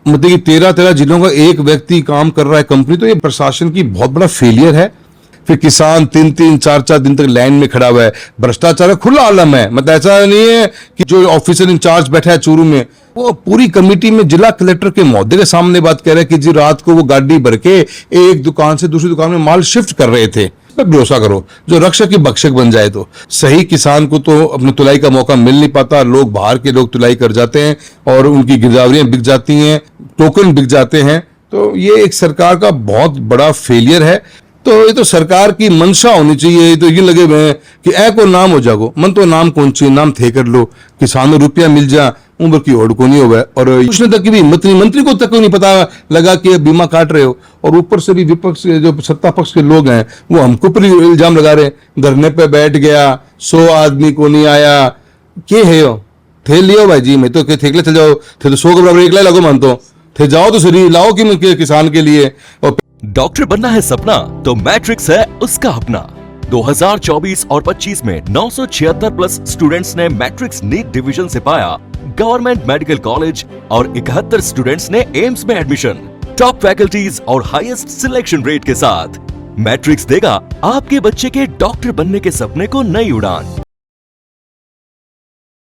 मतलब कि 13 जिलों का एक व्यक्ति काम कर रहा है कंपनी, तो ये प्रशासन की बहुत बड़ा फेलियर है। फिर किसान 3-4 दिन तक लाइन में खड़ा हुआ है। भ्रष्टाचार खुला आलम है। मतलब ऐसा नहीं है कि जो ऑफिसर इंचार्ज बैठा है चूरू में, वो पूरी कमेटी में जिला कलेक्टर के महोदय के सामने बात कह रहे हैं कि जी रात को वो गाड़ी भर के एक दुकान से दूसरी दुकान में माल शिफ्ट कर रहे थे। भरोसा करो, जो रक्षक की भक्षक बन जाए। तो सही किसान को तो अपनी तुलाई का मौका मिल नहीं पाता। लोग बाहर के लोग तुलाई कर जाते हैं और उनकी गिरदावरियां बिक जाती हैं, टोकन बिक जाते हैं। तो ये एक सरकार का बहुत बड़ा फेलियर है। तो ये तो सरकार की मंशा होनी चाहिए। तो ये लगे हुए हैं कि ए को नाम हो जागो, मन तो नाम कौन चाहिए, नाम थे कर लो, किसानों रुपया मिल जा, उम्र की ओढ़ को नहीं होगा। और पूछने तक की भी हिम्मत नहीं, मंत्री को तक नहीं पता लगा कि बीमा काट रहे हो। और ऊपर से भी विपक्ष, जो सत्ता पक्ष के लोग हैं, वो हमको पर इल्जाम लगा रहे हैं। धरने पे बैठ गया, 100 आदमी को नहीं आया, के है हो थे लियो भाई जी, मैं तो थेकले चल जाओ थे, तो 100 के बराबर एक ला लगो मानतो थे, जाओ तो सही लाओ कि किसान के लिए। और डॉक्टर बनना है सपना तो मैट्रिक्स है उसका अपना। 2024 और 25 में 976 प्लस स्टूडेंट्स ने मैट्रिक्स नीट डिवीजन से पाया गवर्नमेंट मेडिकल कॉलेज और 71 स्टूडेंट्स ने एम्स में एडमिशन। टॉप फैकल्टीज और हाईएस्ट सिलेक्शन रेट के साथ मैट्रिक्स देगा आपके बच्चे के डॉक्टर बनने के सपने को नई उड़ान।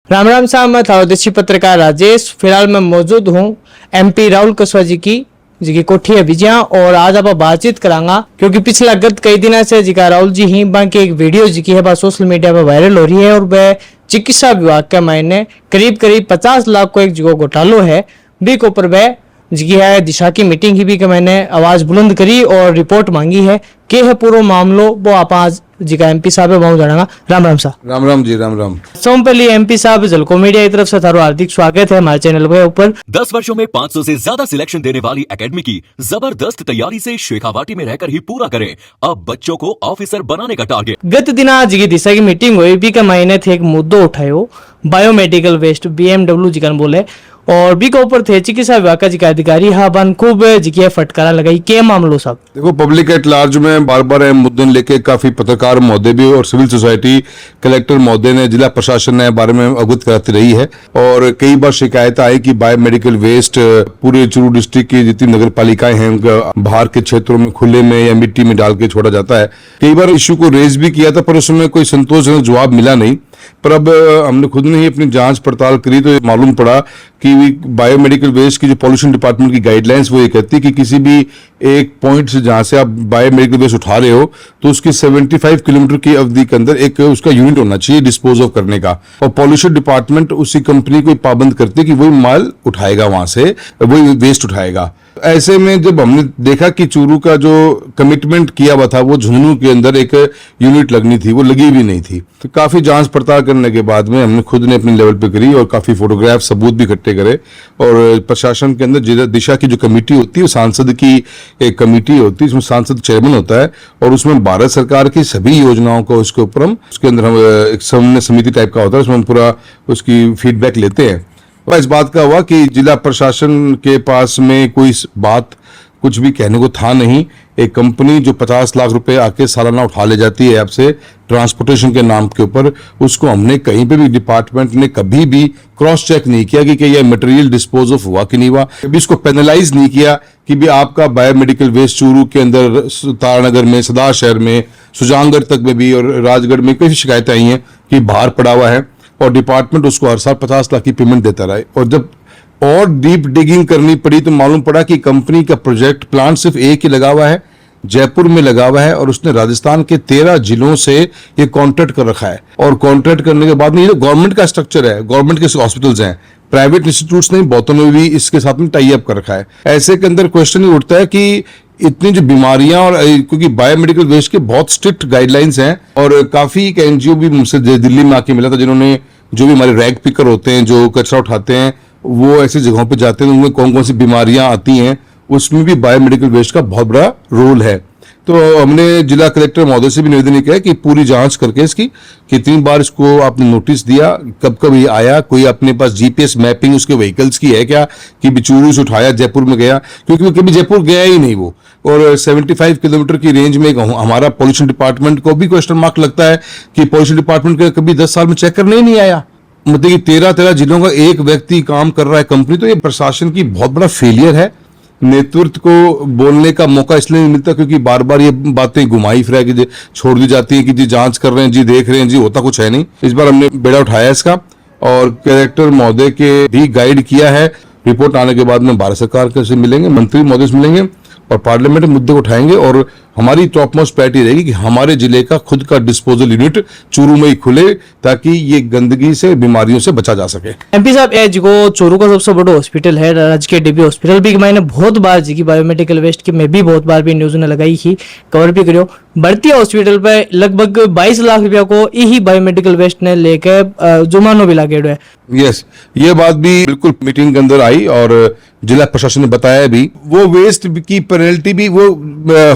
राम राम साहब, मैं थारोदेशी पत्रकार राजेश फिलहाल मैं मौजूद हूँ MP राहुल कुशवाहा जी की कोठी है विजया। और आज आप बातचीत करांगा क्योंकि पिछला गत कई दिनों से जिका राहुल जी ही बाकी एक वीडियो जी की है सोशल मीडिया पर वायरल हो रही है। और वह चिकित्सा विभाग के मायने करीब 50 लाख को एक जो घोटालो है भी के ऊपर वह जी है दिशा की मीटिंग ही भी के मैंने आवाज बुलंद करी और रिपोर्ट मांगी है के है पूरा मामलो वो आप आज जी का MP साहब है जाना। राम राम साहब। राम राम जी, राम राम। सबसे पहले MP साहब जलको मीडिया की तरफ से थारो हार्दिक स्वागत है हमारे चैनल के ऊपर। 10 वर्षों में 500 से ज्यादा सिलेक्शन देने वाली एकेडमी की जबरदस्त तैयारी से शेखावाटी में रहकर ही पूरा करें अब बच्चों को ऑफिसर बनाने का टारगेट। गत दिन आज की दिशा की मीटिंग हुई भी का महीने थे एक मुद्दो उठायो बायोमेडिकल वेस्ट BMW जी बोले और भी के ऊपर थे चिकित्सा विभाग का जिका अधिकारी हाँ बन खूब जिकी फटकारा लगाई के मामलो साहब। देखो, पब्लिक एट लार्ज में बार बार मुद्दे लेके काफी पत्रकार महोदय भी और सिविल सोसाइटी कलेक्टर महोदय ने, जिला प्रशासन ने बारे में अवगत कराती रही है। और कई बार शिकायत आई कि बायोमेडिकल वेस्ट पूरे चूरू डिस्ट्रिक्ट की जितनी नगर पालिकाएं हैं उनका बाहर के क्षेत्रों में खुले में या मिट्टी में डाल के छोड़ा जाता है। कई बार इश्यू को रेज भी किया था पर उसमें कोई संतोषजनक जवाब मिला नहीं। पर अब हमने खुद ने ही अपनी जांच पड़ताल करी तो मालूम पड़ा कि बायोमेडिकल वेस्ट की जो पॉल्यूशन डिपार्टमेंट की गाइडलाइंस वो ये कहती है कि किसी भी एक पॉइंट से जहां से आप बायोमेडिकल वेस्ट उठा रहे हो तो उसकी 75 किलोमीटर की अवधि के अंदर एक उसका यूनिट होना चाहिए डिस्पोज ऑफ करने का। और पॉल्यूशन डिपार्टमेंट उसी कंपनी को पाबंद करती है कि वही माल उठाएगा, वहां से वही वेस्ट उठाएगा। ऐसे में जब हमने देखा कि चूरू का जो कमिटमेंट किया हुआ था वो झुंझुनू के अंदर एक यूनिट लगनी थी, वो लगी भी नहीं थी। तो काफी जांच पड़ताल करने के बाद में हमने खुद ने अपने लेवल पे करी और काफी फोटोग्राफ सबूत भी इकट्ठे करे। और प्रशासन के अंदर दिशा की जो कमेटी होती है वो सांसद की एक कमेटी होती है, उसमें सांसद चेयरमैन होता है और उसमें भारत सरकार की सभी योजनाओं को उसके ऊपर हम उसके अंदर हम एक समन्वय समिति टाइप का होता है, उसमें हम पूरा उसकी फीडबैक लेते हैं। इस बात का हुआ कि जिला प्रशासन के पास में कोई बात कुछ भी कहने को था नहीं। एक कंपनी जो 50 लाख रुपए आके सालाना उठा ले जाती है आपसे ट्रांसपोर्टेशन के नाम के ऊपर, उसको हमने कहीं पे भी डिपार्टमेंट ने कभी भी क्रॉस चेक नहीं किया कि यह मटेरियल डिस्पोज ऑफ हुआ कि नहीं हुआ। कभी इसको पेनलाइज नहीं किया कि भी आपका बायोमेडिकल वेस्ट चूरू के अंदर, तारानगर में, सदा शहर में, सुजानगढ़ तक में भी और राजगढ़ में कई शिकायतें आई हैं कि बाहर पड़ा हुआ है और डिपार्टमेंट उसको हर साल 50 लाख की पेमेंट देता रहा। और जब और डीप डिगिंग करनी पड़ी तो मालूम पड़ा कि कंपनी का प्रोजेक्ट प्लांट सिर्फ एक ही लगा हुआ है, जयपुर में लगा हुआ है और उसने राजस्थान के 13 जिलों से ये कॉन्ट्रैक्ट कर रखा है। और कॉन्ट्रैक्ट करने के बाद में ये गवर्नमेंट का स्ट्रक्चर है, गवर्नमेंट के हॉस्पिटल्स हैं, प्राइवेट इंस्टीट्यूट्स नहीं, बहुतों ने भी इसके साथ में टाई अप कर रखा है। ऐसे के अंदर क्वेश्चन ही उठता है कि इतनी जो बीमारियां और क्योंकि बायोमेडिकल वेस्ट के बहुत स्ट्रिक्ट गाइडलाइंस हैं और काफी एक NGO भी मुझसे दिल्ली में आके मिला था जिन्होंने, जो भी हमारे रैग पिकर होते हैं जो कचरा उठाते हैं वो ऐसी जगहों पे जाते हैं, उनमें कौन कौन सी बीमारियां आती हैं उसमें भी बायोमेडिकल वेस्ट का बहुत बड़ा रोल है। तो हमने जिला कलेक्टर महोदय से भी निवेदन किया कि पूरी जांच करके इसकी कितनी बार इसको आपने नोटिस दिया, कब कब ये आया, कोई अपने पास GPS मैपिंग उसके व्हीकल्स की है क्या कि बिचूरू से उठाया जयपुर में गया, क्योंकि वो कभी जयपुर गया ही नहीं वो। और 75 किलोमीटर की रेंज में हमारा पॉल्यूशन डिपार्टमेंट को भी क्वेश्चन मार्क लगता है कि पॉल्यूशन डिपार्टमेंट कभी 10 साल में चेक करने ही नहीं आया। मतलब कि 13 जिलों का एक व्यक्ति काम कर रहा है कंपनी, तो ये प्रशासन की बहुत बड़ा फेलियर है। नेतृत्व को बोलने का मौका इसलिए नहीं मिलता क्योंकि बार बार ये बातें घुमाई फिरा के छोड़ दी जाती है कि जी जांच कर रहे हैं, जी देख रहे हैं, जी होता कुछ है नहीं। इस बार हमने बेड़ा उठाया इसका और कलेक्टर महोदय के भी गाइड किया है। रिपोर्ट आने के बाद में भारत सरकार से मिलेंगे, मंत्री महोदय से मिलेंगे और पार्लियामेंट में मुद्दे उठाएंगे और हमारी टॉप मोस्ट प्रायोरिटी रहेगी कि हमारे जिले का खुद का डिस्पोजल यूनिट चूरू में ही खुले ताकि ये गंदगी से, बीमारियों से बचा जा सके। एमपी साहब, ये जो चूरू का सबसे बड़ा हॉस्पिटल है राजकीय डीबी हॉस्पिटल भी मैंने बहुत बार जी की बायोमेडिकल वेस्ट की मैं भी बहुत बार भी न्यूज ने लगाई ही, कवर भी करियो। बढ़ती हॉस्पिटल पे लगभग 22 लाख रुपया को यही बायोमेडिकल वेस्ट ने लेके जुर्मानो भी लागेड़ो है। यस, ये बात भी बिल्कुल मीटिंग के अंदर आई और जिला प्रशासन ने बताया भी। वो वेस्ट की पेनल्टी भी वो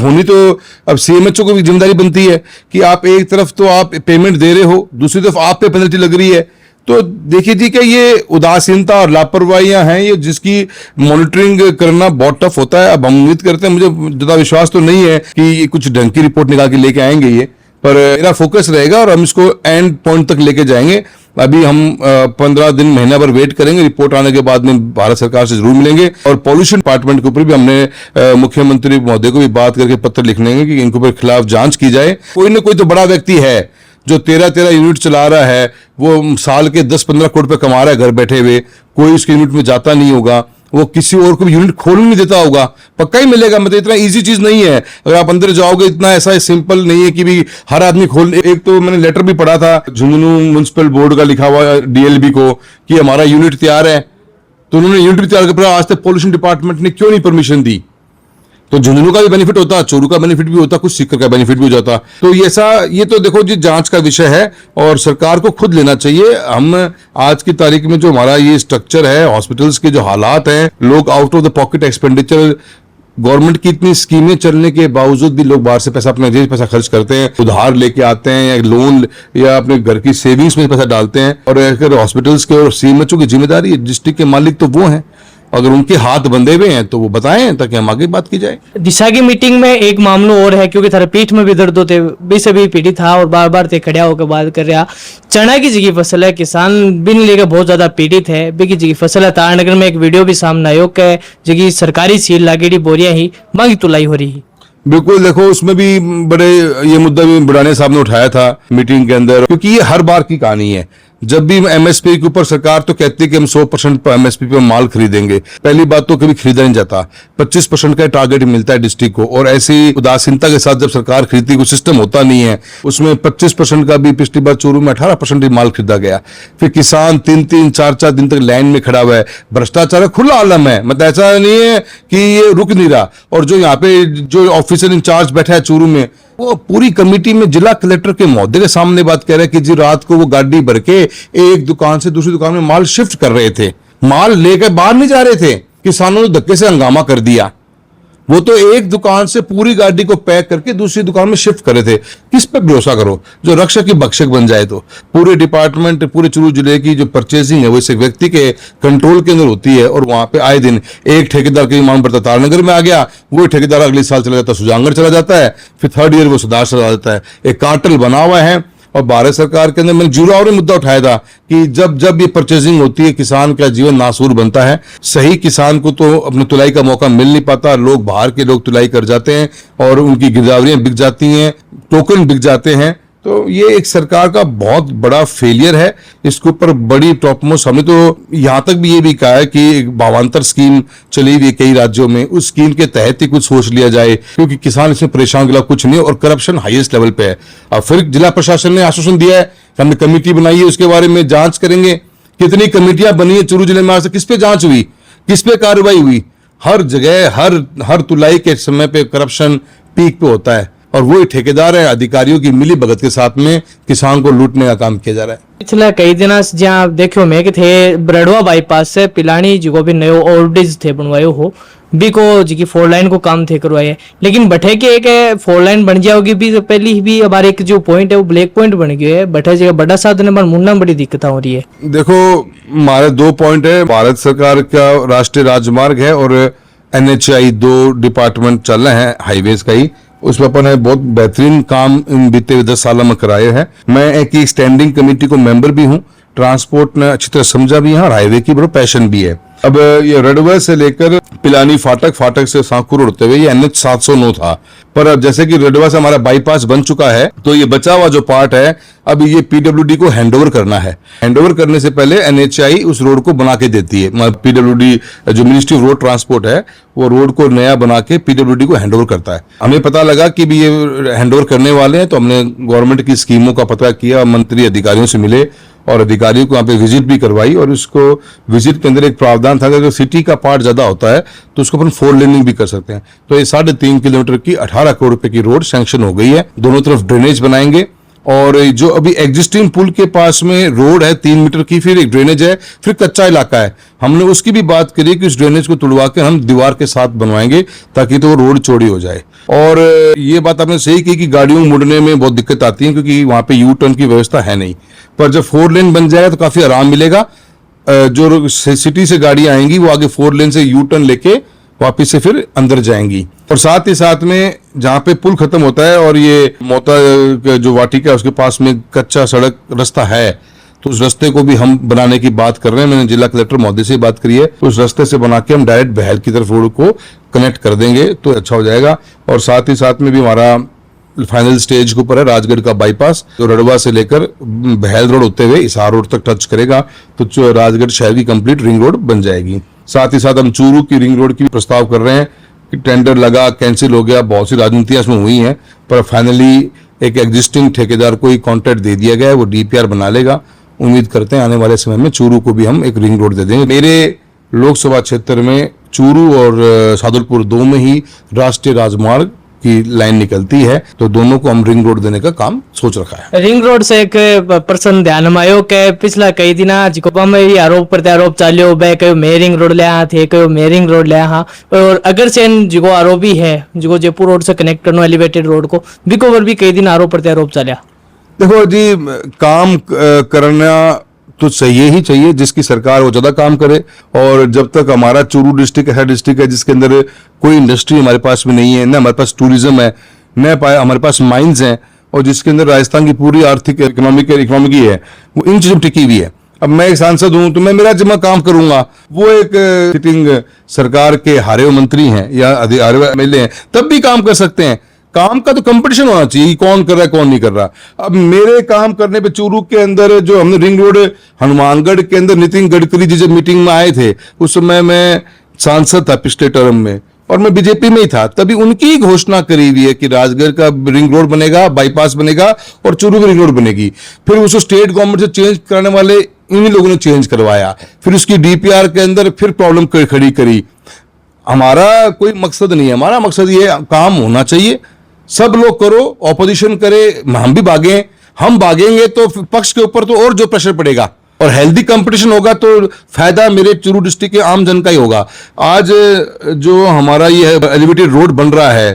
होनी तो अब सीएमएचओ को भी जिम्मेदारी बनती है कि आप एक तरफ तो आप पेमेंट दे रहे हो, दूसरी तरफ आप पे पेनल्टी लग रही है। तो देखिए जी कि ये उदासीनता और लापरवाहियां हैं ये जिसकी मॉनिटरिंग करना बहुत टफ होता है। अब हम उम्मीद करते हैं, मुझे ज्यादा विश्वास तो नहीं है कि कुछ ढंग की रिपोर्ट निकाल के लेके आएंगे ये, पर मेरा फोकस रहेगा और हम इसको एंड पॉइंट तक लेके जाएंगे। अभी हम 15 दिन, महीना भर वेट करेंगे, रिपोर्ट आने के बाद में भारत सरकार से जरूर मिलेंगे और पॉल्यूशन डिपार्टमेंट के ऊपर भी हमने मुख्यमंत्री महोदय को भी बात करके पत्र लिखने कि इनके ऊपर खिलाफ जांच की जाए। कोई ना कोई तो बड़ा व्यक्ति है जो 13 यूनिट चला रहा है, वो साल के 10-15 करोड़ रुपए कमा रहा है घर बैठे हुए, कोई उसके यूनिट में जाता नहीं होगा, वो किसी और को भी यूनिट खोलने नहीं देता होगा, पक्का ही मिलेगा। मतलब इतना इजी चीज नहीं है, अगर आप अंदर जाओगे इतना ऐसा सिंपल नहीं है कि भी हर आदमी खोल। एक तो मैंने लेटर भी पढ़ा था झुंझुनू म्युनिसिपल बोर्ड का लिखा हुआ डीएलबी को कि हमारा यूनिट तैयार है, तो उन्होंने यूनिट भी तैयार कर, आज तक पॉल्यूशन डिपार्टमेंट ने क्यों नहीं परमिशन दी? तो झुंझुनू का भी बेनिफिट होता, चूरू का बेनिफिट भी होता, कुछ सीकर का बेनिफिट भी हो जाता। तो ये तो देखो जी जांच का विषय है और सरकार को खुद लेना चाहिए। हम आज की तारीख में जो हमारा ये स्ट्रक्चर है, हॉस्पिटल्स के जो हालात हैं, लोग out of the pocket expenditure, government की इतनी स्कीमें चलने के बावजूद भी लोग बाहर से पैसा, अपने जेब पैसा खर्च करते हैं, उधार लेके आते हैं या लोन या अपने घर की सेविंग्स में पैसा डालते हैं। और अगर हॉस्पिटल्स के और सीएमएचओ की जिम्मेदारी, डिस्ट्रिक्ट के मालिक तो वो हैं, अगर उनके हाथ बंधे हुए हैं तो वो बताएं ताकि हम आगे बात की जाए। दिशा की मीटिंग में एक मामला और है क्योंकि थारे पीठ में भी दर्द होते भी पीड़ित था और बार बार ते खड़ा होकर बात कर रहा। चना की जी फसल है, किसान बिन लेकर बहुत ज्यादा पीड़ित है। बेकी जी फसल है, तारनगर में एक वीडियो भी सामने आयो के जी सरकारी सील लागेड़ी बोरियां ही मांगी तुलाई हो रही। बिल्कुल, देखो उसमें भी बड़े ये मुद्दा भी बुढ़ाने साहब ने उठाया था मीटिंग के अंदर, क्योंकि ये हर बार की कहानी है। जब भी एमएसपी के ऊपर सरकार तो कहती है कि हम 100% एमएसपी पे माल खरीदेंगे, पहली बात तो कभी खरीदा नहीं जाता, 25% का टारगेट मिलता है डिस्ट्रिक्ट को, और ऐसी उदासीनता के साथ जब सरकार खरीदती, कोई सिस्टम होता नहीं है, उसमें 25% का भी पिछली बार चूरू में 18% माल खरीदा गया। फिर किसान 3-3, 4-4 दिन तक लाइन में खड़ा हुआ है। भ्रष्टाचार खुला आलम है, मतलब ऐसा नहीं है कि ये रुक नहीं रहा। और जो यहाँ पे जो ऑफिसर इंचार्ज बैठा है चूरू में, वो पूरी कमेटी में जिला कलेक्टर के महोदय के सामने बात कह रहे हैं कि जी रात को वो गाड़ी भर के एक दुकान से दूसरी दुकान में माल शिफ्ट कर रहे थे, माल लेकर बाहर नहीं जा रहे थे। किसानों ने धक्के से हंगामा कर दिया। वो तो एक दुकान से पूरी गाड़ी को पैक करके दूसरी दुकान में शिफ्ट कर रहे थे। किस पे भरोसा करो जो रक्षक की भक्षक बन जाए? तो पूरे डिपार्टमेंट, पूरे चूरू जिले की जो परचेसिंग है वो इस व्यक्ति के कंट्रोल के अंदर होती है। और वहां पे आए दिन एक ठेकेदार की मांग पड़ता तारनगर में आ गया, वो ठेकेदार अगले साल चला जाता सुजानगढ़ चला जाता है, फिर 3rd ईयर वो सुधार चला जाता है। एक कार्टेल बना हुआ है। और भारत सरकार के अंदर मैंने जीरो और मुद्दा उठाया था कि जब ये परचेजिंग होती है किसान का जीवन नासूर बनता है। सही किसान को तो अपने तुलाई का मौका मिल नहीं पाता, लोग बाहर के लोग तुलाई कर जाते हैं और उनकी गिरदावरियां बिक जाती हैं, टोकन बिक जाते हैं। तो ये एक सरकार का बहुत बड़ा फेलियर है। इसके ऊपर बड़ी टॉप मोस्ट, हमने तो यहां तक भी ये भी कहा है कि एक भावांतर स्कीम चली हुई है कई राज्यों में, उस स्कीम के तहत ही कुछ सोच लिया जाए, क्योंकि किसान इसमें परेशान के अलावा कुछ नहीं है और करप्शन हाईएस्ट लेवल पे है। अब फिर जिला प्रशासन ने आश्वासन दिया है, हमने कमेटी बनाई है, उसके बारे में जांच करेंगे। कितनी कमेटियां बनी है चूरू जिले में, आज तक किस पे जांच हुई, किस पे कार्रवाई हुई? हर जगह हर तुलाई के समय पे करप्शन पीक पे होता है और वही ठेकेदार है, अधिकारियों की मिली भगत के साथ में किसान को लूटने का काम किया जा रहा है। पिछले कई दिन से जहाँ देखो मैं कि थे ब्रडवा बाईपास से पिलानी जो भी नयो ओवरब्रिज थे बनवायो हो भी को जी 4 लाइन को काम थे करवाए, लेकिन बठे के एक 4 लाइन बन जाओगी भी तो पहली भी हमारे एक जो पॉइंट है वो ब्लैक पॉइंट बन गया है। बठे जगह बड़ा साधन है, मुन्ना बड़ी दिक्कत हो रही है। देखो हमारे 2 पॉइंट है, भारत सरकार का राष्ट्रीय राजमार्ग है और NHAI 2 डिपार्टमेंट चल रहे हैं हाईवेज का ही, उसमें अपन है बहुत बेहतरीन काम इन बीते 10 सालों में कराए हैं। मैं एक स्टैंडिंग कमेटी को मेंबर भी हूँ, ट्रांसपोर्ट ने अच्छी तरह समझा भी है और हाईवे की बड़ा पैशन भी है। अब ये रडवा से लेकर पिलानी फाटक, फाटक से सांकुर उड़ते हुए ये NH 709 था, पर अब जैसे कि रडवा से हमारा बाईपास बन चुका है तो ये बचा हुआ जो पार्ट है अब ये PWD को हैंडओवर करना है। हैंडओवर करने से पहले NHAI उस रोड को बना के देती है। PWD जो मिनिस्ट्री ऑफ रोड ट्रांसपोर्ट है वो रोड को नया बना के PWD को हैंडओवर करता है। हमें पता लगा कि भी ये हैंडओवर करने वाले हैं तो हमने गवर्नमेंट की स्कीमों का पता किया, मंत्री अधिकारियों से मिले और अधिकारियों को यहाँ पे विजिट भी करवाई। और उसको विजिट के अंदर एक प्रावधान था कि अगर सिटी का पार्ट ज्यादा होता है तो उसको अपन 4 लेनिंग भी कर सकते हैं। तो ये 3.5 किलोमीटर की 18 करोड़ रुपए की रोड सैंक्शन हो गई है। दोनों तरफ ड्रेनेज बनाएंगे और जो अभी एग्जिस्टिंग पुल के पास में रोड है 3 मीटर की, फिर एक ड्रेनेज है, फिर कच्चा इलाका है। हमने उसकी भी बात करी कि उस ड्रेनेज को तुड़वा के हम दीवार के साथ बनवाएंगे ताकि तो रोड चौड़ी हो जाए। और ये बात आपने सही की कि गाड़ियों मुड़ने में बहुत दिक्कत आती है क्योंकि वहां पे यू टर्न की व्यवस्था है नहीं, पर जब 4 लेन बन जाएगा तो काफी आराम मिलेगा। जो सिटी से गाड़ियां आएंगी वो आगे 4 लेन से यू टर्न लेके वापिस से फिर अंदर जाएंगी। और साथ ही साथ में जहाँ पे पुल खत्म होता है और ये मोता जो वाटिका है उसके पास में कच्चा सड़क रास्ता है तो उस रास्ते को भी हम बनाने की बात कर रहे हैं। मैंने जिला कलेक्टर महोदय से बात करी है तो उस रास्ते से बना के हम डायरेक्ट बहल की तरफ रोड को कनेक्ट कर देंगे तो अच्छा हो जाएगा। और साथ ही साथ में भी हमारा फाइनल स्टेज के ऊपर है राजगढ़ का बाईपास जो रडवा से लेकर बहल रोड होते हुए हिसार रोड तक टच करेगा तो राजगढ़ शहर की कंप्लीट रिंग रोड बन जाएगी। साथ ही साथ हम चूरू की रिंग रोड की प्रस्ताव कर रहे हैं कि टेंडर लगा, कैंसिल हो गया, बहुत सी राजनीतियां इसमें हुई हैं, पर फाइनली एक एग्जिस्टिंग ठेकेदार को ही कॉन्ट्रैक्ट दे दिया गया है, वो DPR बना लेगा। उम्मीद करते हैं आने वाले समय में चूरू को भी हम एक रिंग रोड दे देंगे। मेरे लोकसभा क्षेत्र में चूरू और सादुलपुर 2 में ही राष्ट्रीय राजमार्ग की लाइन निकलती है तो दोनों को हम रिंग रोड देने का काम सोच रखा है। रिंग रोड से एक प्रश्न ध्यान में आयो के पिछला कई दिन जिको में आरोप प्रत्यारोप चाल्यो बे कयो मैं रिंग रोड ले आ थे कयो मैं रिंग रोड ले आ और अगर से जिको आरोपी है जिको जयपुर रोड से कनेक्ट करनो एलिवेटेड रोड को बिको पर भी कई दिन आरोप प्रत्यारोप चाल्या। देखो जी, काम करना तो चाहिए ही चाहिए, जिसकी सरकार वो ज्यादा काम करे। और जब तक हमारा चूरू डिस्ट्रिक्ट ऐसा डिस्ट्रिक्ट है जिसके अंदर कोई इंडस्ट्री हमारे पास में नहीं है, न हमारे पास टूरिज्म है, न हमारे पास माइंस हैं, और जिसके अंदर राजस्थान की पूरी आर्थिक इकोनॉमिक है वो इन चीजों टिकी हुई है। अब मैं एक सांसद हूं तो मैं मेरा जिम्मा काम करूंगा, वो एक सिटिंग सरकार के हारे हुए मंत्री हैं या हारे हुए MLA हैं तब भी काम कर सकते हैं। काम का तो कंपटीशन होना चाहिए, कौन कर रहा है कौन नहीं कर रहा। अब मेरे काम करने पे चूरू के अंदर जो हमने रिंग रोड हनुमानगढ़ के अंदर नितिन गडकरी जी जब मीटिंग में आए थे उस समय मैं सांसद था पिछले टर्म में और मैं बीजेपी में ही था, तभी उनकी घोषणा करी हुई है कि राजगढ़ का रिंग रोड बनेगा, बाईपास बनेगा और चूरू की रिंग रोड बनेगी। फिर उसको स्टेट गवर्नमेंट से चेंज कराने वाले इन्हीं लोगों ने चेंज करवाया, फिर उसकी DPR के अंदर फिर प्रॉब्लम खड़ी करी। हमारा कोई मकसद नहीं है, हमारा मकसद ये काम होना चाहिए, सब लोग करो, ऑपोजिशन करे, हम भी भागें, हम भागेंगे तो पक्ष के ऊपर तो और जो प्रेशर पड़ेगा और हेल्दी कंपटीशन होगा तो फायदा मेरे चूरू डिस्ट्रिक्ट के आम जन का ही होगा। आज जो हमारा ये एलिवेटेड रोड बन रहा है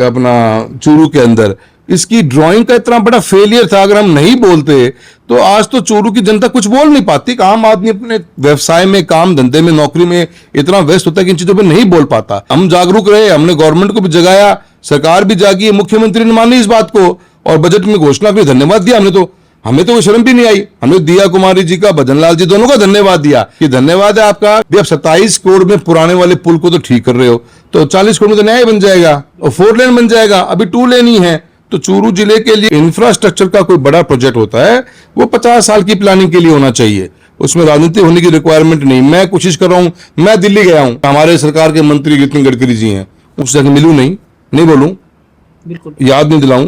अपना चूरू के अंदर, इसकी ड्राइंग का इतना बड़ा फेलियर था, अगर हम नहीं बोलते तो आज तो चूरू की जनता कुछ बोल नहीं पाती। आम आदमी अपने व्यवसाय में, काम धंधे में, नौकरी में इतना व्यस्त होता है कि इन चीजों पर नहीं बोल पाता। हम जागरूक रहे, हमने गवर्नमेंट को भी जगाया, सरकार भी जागी है, मुख्यमंत्री ने मानी इस बात को और बजट में घोषणा के लिए धन्यवाद दिया। हमें तो कोई शर्म भी नहीं आई, हमने दिया कुमारी जी का, भजन लाल जी दोनों का धन्यवाद दिया कि धन्यवाद है आपका। अब 27 करोड़ में पुराने वाले पुल को तो ठीक कर रहे हो तो 40 करोड़ में तो नया बन जाएगा और 4 लेन बन जाएगा, अभी 2 लेन ही है। तो चूरू जिले के लिए इंफ्रास्ट्रक्चर का कोई बड़ा प्रोजेक्ट होता है वो 50 साल की प्लानिंग के लिए होना चाहिए, उसमें राजनीति होने की रिक्वायरमेंट नहीं। मैं कोशिश कर रहा हूं, मैं दिल्ली गया हूं, हमारे सरकार के मंत्री नितिन गडकरी जी हैं, उससे मिलूं नहीं बोलूं, बिल्कुल याद नहीं दिलाऊं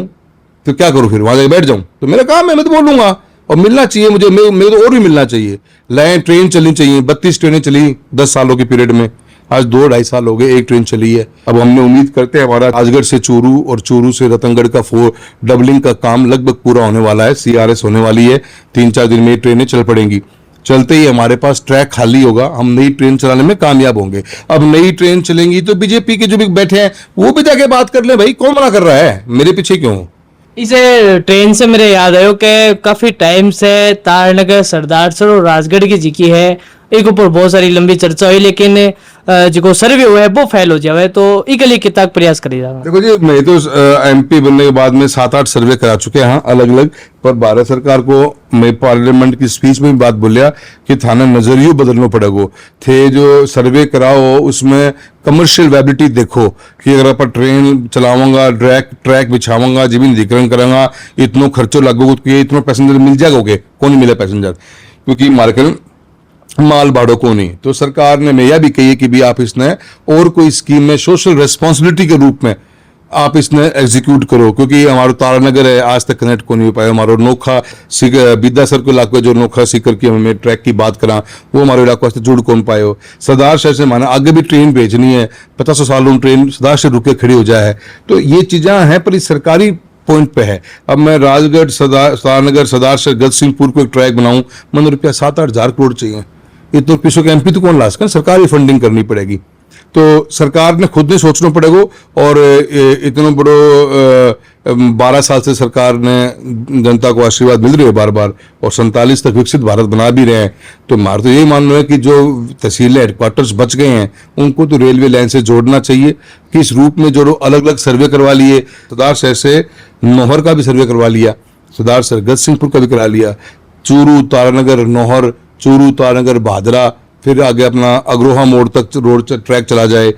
तो क्या करूं, फिर वहां जाके बैठ जाऊं तो मेरा काम है, मैं तो बोलूंगा। और मिलना चाहिए मुझे, मेरे तो और भी मिलना चाहिए। लाइन ट्रेन चलनी चाहिए, 32 ट्रेनें चली 10 सालों के पीरियड में, आज 2-2.5 साल हो गए एक ट्रेन चली है। अब हमने उम्मीद करते हैं हमारा राजगढ़ से चूरू और चूरू से रतनगढ़ का 4 डबलिंग का काम लगभग पूरा होने वाला है, CRS होने वाली है, 3-4 दिन में ट्रेनें चल पड़ेंगी। चलते ही हमारे पास ट्रैक खाली होगा, हम नई ट्रेन चलाने में कामयाब होंगे। अब नई ट्रेन चलेंगी तो बीजेपी के जो भी बैठे हैं वो भी जाके बात कर ले, भाई कौन मना कर रहा है, मेरे पीछे क्यों। इसे ट्रेन से मेरे याद आयो कि काफी टाइम से तारनगर, सरदारसर और राजगढ़ की जिकी है एक ऊपर बहुत सारी लंबी चर्चा हुई, लेकिन जो सर्वे हुआ है वो फेल हो जावे, तो इके लिए कितना प्रयास करी जा रहा है? देखो जी, मैं तो एमपी बनने के बाद में 7-8 सर्वे करा चुके हैं, हाँ, अलग अलग। पर भारत सरकार को मैं पार्लियामेंट की स्पीच में भी बात बोलिया कि थाना नजरियो बदलना पड़ेगा। थे जो सर्वे कराओ उसमें कमर्शियल वैबिलिटी देखो कि अगर आप ट्रेन चलाऊंगा, ट्रैक बिछाऊंगा, जमीन अधिग्रहण करांगा, इतना खर्चो लगेगा तो इतना पैसेंजर मिल जाएगा, कौन मिले पैसेंजर, क्योंकि मार्केट माल भाड़ों को नहीं। तो सरकार ने मैं यह भी कही है कि भी आप इसने और कोई स्कीम में सोशल रेस्पॉन्सिबिलिटी के रूप में आप इसने एग्जीक्यूट करो, क्योंकि हमारा तारानगर है आज तक कनेक्ट को नहीं हो पाया। हमारा नोखा बिद्दा सर्कल इलाके जो नोखा सीकर की हमें ट्रैक की बात करा वो हमारे इलाकों से जुड़ कौन पाए हो। सरदार शहर से माना आगे भी ट्रेन भेजनी है, 50 साल ट्रेन सरदार शहर रुके खड़ी हो जाए है। तो ये चीज़ें हैं पर इस सरकारी पॉइंट पे है। अब मैं राजगढ़ तारानगर सरदार शहर गजसिंहपुर को एक ट्रैक बनाऊं, मन रुपया 7-8 हजार करोड़ चाहिए। इतने पैसों के एमपी तो कौन ला सकता है, सरकारी फंडिंग करनी पड़ेगी। तो सरकार ने खुद ने सोचना पड़ेगा। और इतना बड़ो 12 साल से सरकार ने जनता को आशीर्वाद मिल रही है बार बार, और 47 तक विकसित भारत बना भी रहे हैं। तो हमारा तो यही मानना है कि जो तहसीलें हेडक्वार्टर्स बच गए हैं उनको तो रेलवे लाइन से जोड़ना चाहिए। किस रूप में जोड़ो, अलग अलग सर्वे करवा लिए, सरदार शहर से नौहर का भी सर्वे करवा लिया, सरदार शहर गजसिंहपुर का भी करा लिया, चूरू तारानगर नौहर, चूरू तारानगर भादरा, फिर आगे अपना अग्रोहा मोड़ तक रोड ट्रैक चला जाए।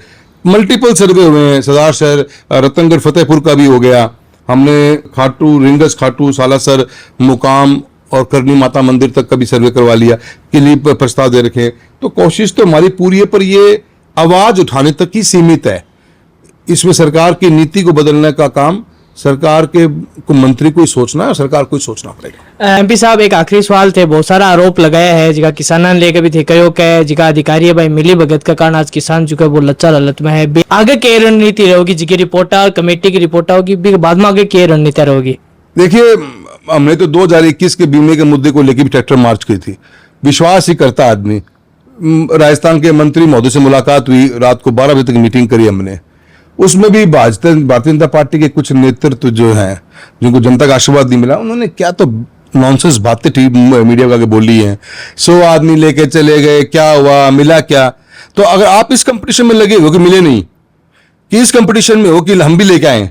मल्टीपल सर्वे हुए हैं। सरदार शहर रतनगढ़ फतेहपुर का भी हो गया। हमने खाटू रिंगस खाटू सालासर मुकाम और करनी माता मंदिर तक का भी सर्वे करवा लिया के लिए प्रस्ताव दे रखे। तो कोशिश तो हमारी पूरी है, पर ये आवाज उठाने तक ही सीमित है। इसमें सरकार की नीति को बदलने का काम सरकार के को मंत्री को ही सोचना है, सरकार को ही सोचना पड़ेगा। एमपी साहब, एक आखिरी सवाल थे। बहुत सारा आरोप लगाया है जिका किसानों ने लेकर भी थे, कहो के जिका अधिकारी है भाई मिली भगत का कारण आज किसान जो है वो लच्चा हालत में है। आगे क्या रणनीति रहेगी, जिकी रिपोर्ट कमेटी की रिपोर्ट होगी, बाद में आगे क्या रणनीति रहेगी? देखिए, हमने तो 2021 के बीमे के मुद्दे को लेकर भी ट्रैक्टर मार्च की थी। विश्वास ही करता आदमी। राजस्थान के मंत्री महोदय से मुलाकात हुई, रात को 12 बजे तक मीटिंग करी हमने। उसमें भी भारतीय जनता पार्टी के कुछ नेतृत्व जो हैं जिनको जनता का आशीर्वाद नहीं मिला, उन्होंने क्या तो नॉनसेंस बातें मीडिया को आगे बोली हैं। 100 आदमी लेके चले गए, क्या हुआ, मिला क्या? तो अगर आप इस कंपटीशन में लगे हो कि मिले नहीं, कि इस कंपटीशन में हो कि हम भी लेके आए,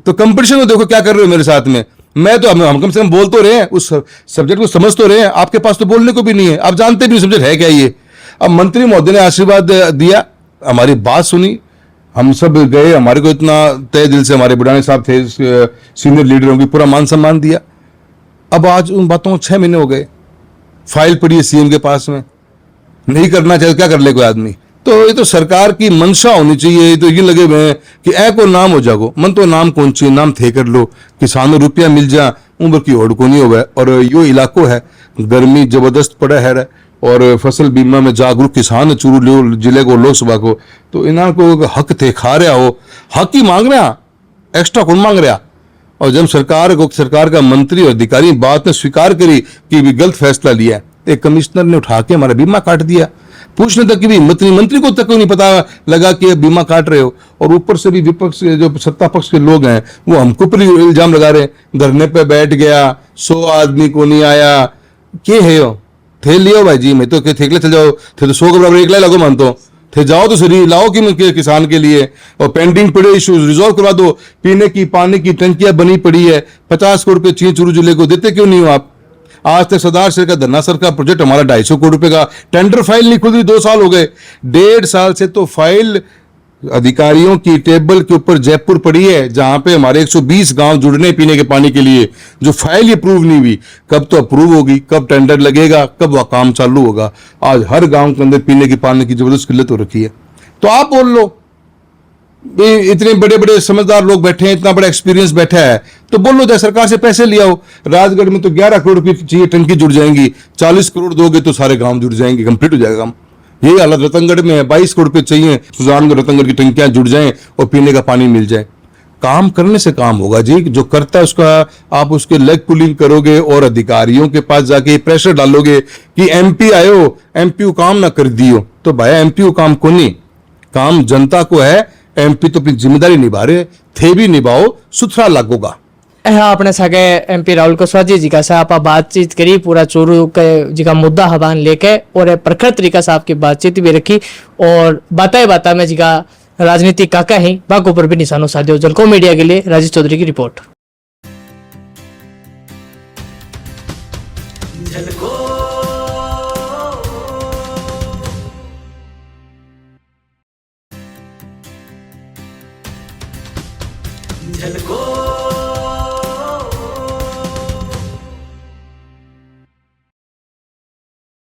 तो कंपटीशन में देखो क्या कर रहे हो मेरे साथ में। मैं तो हम कम से कम बोल तो रहे हैं, उस सब्जेक्ट को समझ तो रहे हैं। आपके पास तो बोलने को भी नहीं है, आप जानते भी नहीं सब्जेक्ट है क्या ये। अब मंत्री महोदय ने आशीर्वाद दिया, हमारी बात सुनी, हम सब गए, हमारे को इतना तय दिल से हमारे बुढ़ाने साहब थे सीनियर लीडरों की पूरा मान सम्मान दिया। अब आज उन बातों को 6 महीने हो गए, फाइल पड़ी है सीएम के पास में, नहीं करना चाहिए, क्या कर ले कोई आदमी। तो ये तो सरकार की मंशा होनी चाहिए। ये तो ये लगे हुए हैं कि ऐ को नाम हो जागो, मन तो नाम कौन चाहिए, नाम थे कर लो, किसानों रुपया मिल जा, उम्र की होड़ को नहीं हो गए। और यो इलाको है, गर्मी जबरदस्त पड़ा है और फसल बीमा में जागरूक किसान चूरू जिले को लोकसभा को, तो इन्हों को हक थे, खा रहा हो, हक ही मांग रहा, एक्स्ट्रा कौन मांग रहा। और जब सरकार का मंत्री और अधिकारी बात ने स्वीकार करी कि भी गलत फैसला लिया, एक कमिश्नर ने उठा के हमारा बीमा काट दिया। पूछने तक की भी मंत्री को तक नहीं पता लगा कि बीमा काट रहे हो। और ऊपर से भी विपक्ष जो सत्ता पक्ष के लोग हैं वो हमको पर इल्जाम लगा रहे, धरने पे बैठ गया, 100 आदमी को नहीं आया, क्या है यो थे लियो भाई जी, मैं तो ठेकले चल जाओ थे तो 100 के बराबर 1 लाख लगो मानतो थे, जाओ तो सही लाओ कि किसान के लिए। और पेंडिंग पड़े इश्यूज रिजॉल्व करवा दो। पीने की पानी की टंकियां बनी पड़ी है, 50 करोड़ रुपए चाहिए चूरू जिले को, देते क्यों नहीं हो आप? आज तक सरदार शहर का धन्ना सर का प्रोजेक्ट हमारा 250 करोड़ रुपए का, टेंडर फाइल नहीं खुल रही, 2 साल हो गए। 1.5 साल से तो फाइल अधिकारियों की टेबल के ऊपर जयपुर पड़ी है, जहां पे हमारे 120 गांव जुड़ने पीने के पानी के लिए, जो फाइल अप्रूव नहीं हुई। कब तो अप्रूव होगी, कब टेंडर लगेगा, कब वह काम चालू होगा। आज हर गांव के अंदर पीने के पानी की जबरदस्त किल्लत हो रखी है। तो आप बोल लो, इतने बड़े बड़े समझदार लोग बैठे हैं, इतना बड़ा एक्सपीरियंस बैठा है, तो बोल लो जाए सरकार से पैसे लिया हो। राजगढ़ में तो 11 करोड़ रुपये चाहिए, टंकी जुड़ जाएंगी, 40 करोड़ दोगे तो सारे गांव जुड़ जाएंगे, कंप्लीट हो जाएगा काम। यही हालत रतनगढ़ में है, 22 करोड़ रुपये चाहिए, सुजानगढ़ रतनगढ़ की टंकियां जुड़ जाएं और पीने का पानी मिल जाए। काम करने से काम होगा जी, जो करता है उसका आप उसके लेग पुलिंग करोगे और अधिकारियों के पास जाके प्रेशर डालोगे कि एमपी आयो, एमपी को काम ना कर दियो, तो भाई एमपी को काम को नहीं, काम जनता को है। एमपी तो अपनी जिम्मेदारी निभा रहे थे, भी निभाओ, सुथरा लागोगा। अपने सगे MP राहुल कुशवाहा जी का से आप बातचीत करी पूरा चोरू के जी का मुद्दा हवान लेके और प्रखर तरीका से आपकी बातचीत भी रखी और बाता में जी का राजनीति काका है बागों पर भी निशानों साधे। जलको मीडिया के लिए राजेश चौधरी की रिपोर्ट। झलको